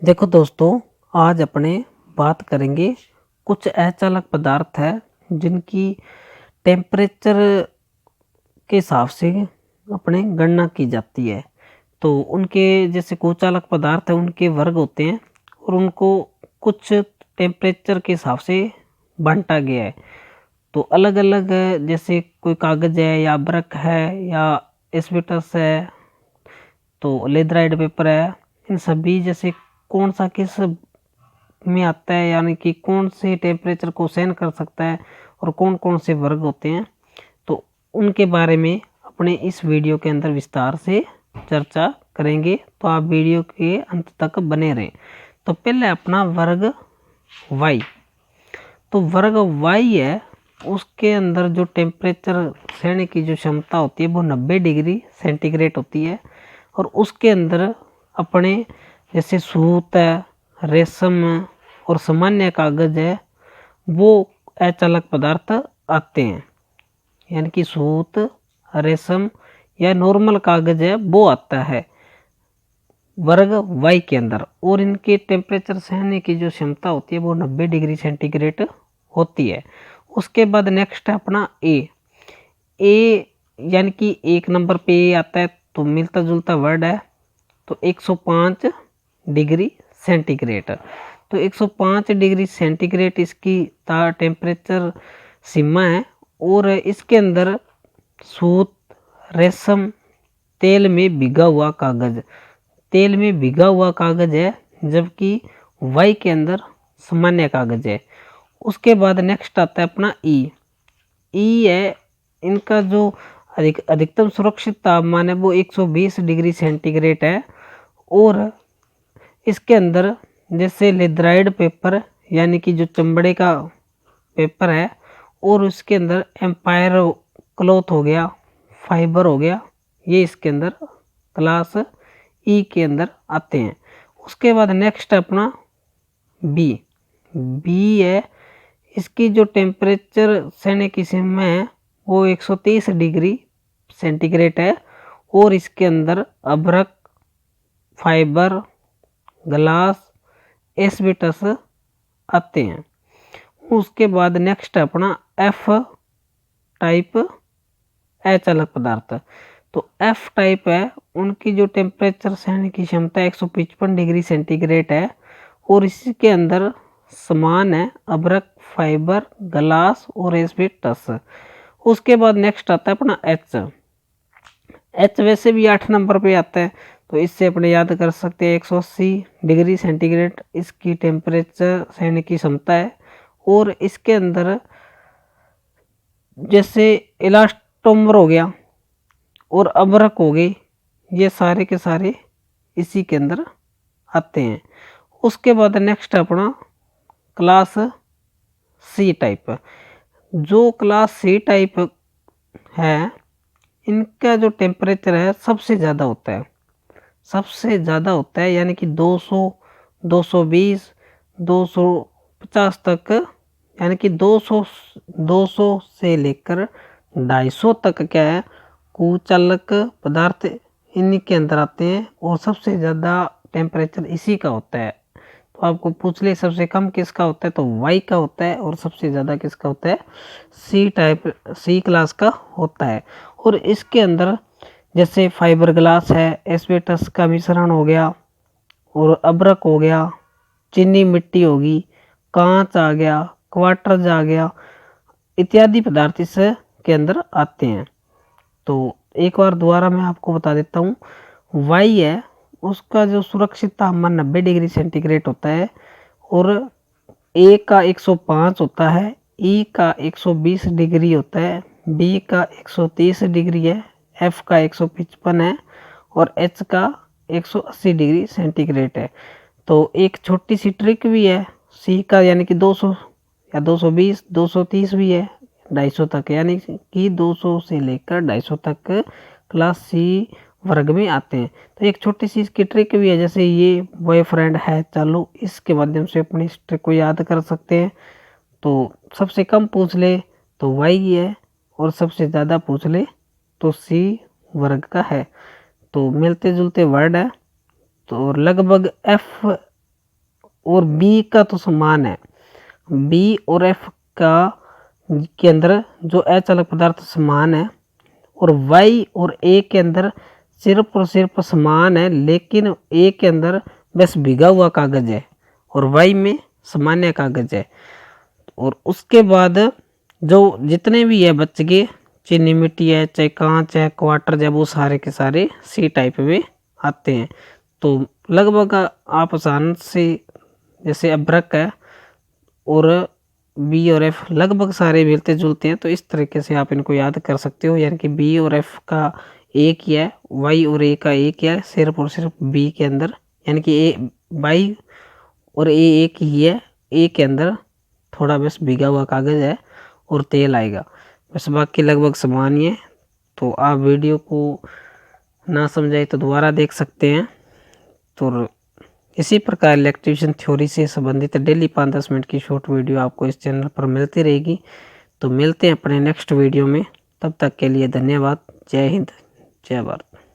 देखो दोस्तों, आज अपने बात करेंगे कुछ अचालक पदार्थ है जिनकी टेम्परेचर के हिसाब से अपने गणना की जाती है। तो उनके जैसे कुचालक पदार्थ है उनके वर्ग होते हैं और उनको कुछ टेम्परेचर के हिसाब से बांटा गया है। तो अलग अलग जैसे कोई कागज है या अभ्रक है या एस्बेस्टस है तो लेदराइट पेपर है, इन सभी जैसे कौन सा किस में आता है, यानी कि कौन से टेम्परेचर को सहन कर सकता है और कौन कौन से वर्ग होते हैं, तो उनके बारे में अपने इस वीडियो के अंदर विस्तार से चर्चा करेंगे। तो आप वीडियो के अंत तक बने रहें। तो पहले अपना वर्ग वाई। तो वर्ग वाई है, उसके अंदर जो टेम्परेचर सहने की जो क्षमता होती है वो 90 डिग्री सेंटीग्रेड होती है। और उसके अंदर अपने जैसे सूत है, रेशम और सामान्य कागज है, वो अचालक पदार्थ आते हैं। यानी कि सूत, रेशम या नॉर्मल कागज है वो आता है वर्ग वाई के अंदर। और इनके टेम्परेचर सहने की जो क्षमता होती है वो 90 डिग्री सेंटीग्रेड होती है। उसके बाद नेक्स्ट है अपना ए यानी कि एक नंबर पे ए आता है, तो मिलता जुलता वर्ड है। तो 105 डिग्री सेंटीग्रेड। तो 105 डिग्री सेंटीग्रेड इसकी टेम्परेचर सीमा है। और इसके अंदर सूत, रेशम, तेल में भिगा हुआ कागज, तेल में भिगा हुआ कागज है, जबकि वाई के अंदर सामान्य कागज है। उसके बाद नेक्स्ट आता है अपना ई है, इनका जो अधिकतम सुरक्षित तापमान है वो 120 डिग्री सेंटीग्रेड है। और इसके अंदर जैसे लेदराइड पेपर यानी कि जो चमड़े का पेपर है, और उसके अंदर एम्पायर क्लॉथ हो गया, फाइबर हो गया, ये इसके अंदर क्लास ई के अंदर आते हैं। उसके बाद नेक्स्ट अपना बी है, इसकी जो टेम्परेचर सहने की सीमा है वो 130 डिग्री सेंटीग्रेड है। और इसके अंदर अभ्रक, फाइबर, ग्लास, एस्बेस्टस आते हैं। उसके बाद नेक्स्ट अपना एफ टाइप अचालक पदार्थ। तो एफ टाइप है, उनकी जो टेम्परेचर सहने की क्षमता 155 डिग्री सेंटीग्रेड है। और इसके अंदर समान है अभ्रक, फाइबर, ग्लास और एस्बेस्टस। उसके बाद नेक्स्ट आता है अपना एच वैसे भी 8 नंबर पे आता है, तो इससे अपने याद कर सकते हैं 180 डिग्री सेंटीग्रेड इसकी टेम्परेचर सहने की क्षमता है। और इसके अंदर जैसे इलास्टोमर हो गया और अभ्रक हो गई, ये सारे के सारे इसी के अंदर आते हैं। उसके बाद नेक्स्ट अपना क्लास सी टाइप। जो क्लास सी टाइप है, इनका जो टेम्परेचर है सबसे ज़्यादा होता है, सबसे ज़्यादा होता है, यानी कि 200, 220, 250 तक, यानी कि 200 से लेकर 250 तक क्या है कुचालक पदार्थ इन्हीं के अंदर आते हैं। और सबसे ज़्यादा टेम्परेचर इसी का होता है। तो आपको पूछ ले सबसे कम किसका होता है, तो वाई का होता है। और सबसे ज़्यादा किसका होता है, सी टाइप, सी क्लास का होता है। और इसके अंदर जैसे फाइबर ग्लास है, एस्बेस्टस का मिश्रण हो गया, और अभ्रक हो गया, चीनी मिट्टी होगी, कांच आ गया, क्वार्टज आ गया, इत्यादि पदार्थ इस के अंदर आते हैं। तो एक बार दोबारा मैं आपको बता देता हूँ, वाई है, उसका जो सुरक्षित तापमान 90 डिग्री सेंटीग्रेड होता है। और ए का 105 होता है, ई का 120 डिग्री होता है, बी का 130 डिग्री है, एफ का 155 है, और एच का 180 डिग्री सेंटीग्रेड है। तो एक छोटी सी ट्रिक भी है सी का, यानी कि 200 या 220, 230 भी है, 250 तक, यानी कि 200 से लेकर 250 तक क्लास सी वर्ग में आते हैं। तो एक छोटी सी इसकी ट्रिक भी है, जैसे ये बॉयफ्रेंड है चालू, इसके माध्यम से अपनी इस ट्रिक को याद कर सकते हैं। तो सबसे कम पूछ ले तो वाई है, और सबसे ज़्यादा पूछ ले तो सी वर्ग का है। तो मिलते जुलते वर्ड है। तो लगभग एफ और बी का तो समान है, बी और एफ का के अंदर जो अचालक पदार्थ समान है, और वाई और ए के अंदर सिर्फ और सिर्फ समान है, लेकिन ए के अंदर बस भिगा हुआ कागज है और वाई में सामान्य कागज है। और उसके बाद जो जितने भी है बच गए, चीनी मिट्टी है, चाहे कांच है, क्वार्टर, जब वो सारे के सारे सी टाइप में आते हैं। तो लगभग आप आसान से, जैसे अभ्रक है और बी और एफ लगभग सारे मिलते जुलते हैं, तो इस तरीके से आप इनको याद कर सकते हो। यानी कि बी और एफ का एक ही है, वाई और ए का एक है, सिर्फ और सिर्फ बी के अंदर, यानी कि ए वाई और ए एक ही है, ए के अंदर थोड़ा बस भीगा हुआ कागज है और तेल आएगा, बस बाकी लगभग समान ही है। तो आप वीडियो को ना समझाए तो दोबारा देख सकते हैं। तो इसी प्रकार इलेक्ट्रिशियन थ्योरी से संबंधित डेली 5-10 मिनट की शॉर्ट वीडियो आपको इस चैनल पर मिलती रहेगी। तो मिलते हैं अपने नेक्स्ट वीडियो में, तब तक के लिए धन्यवाद। जय हिंद, जय भारत।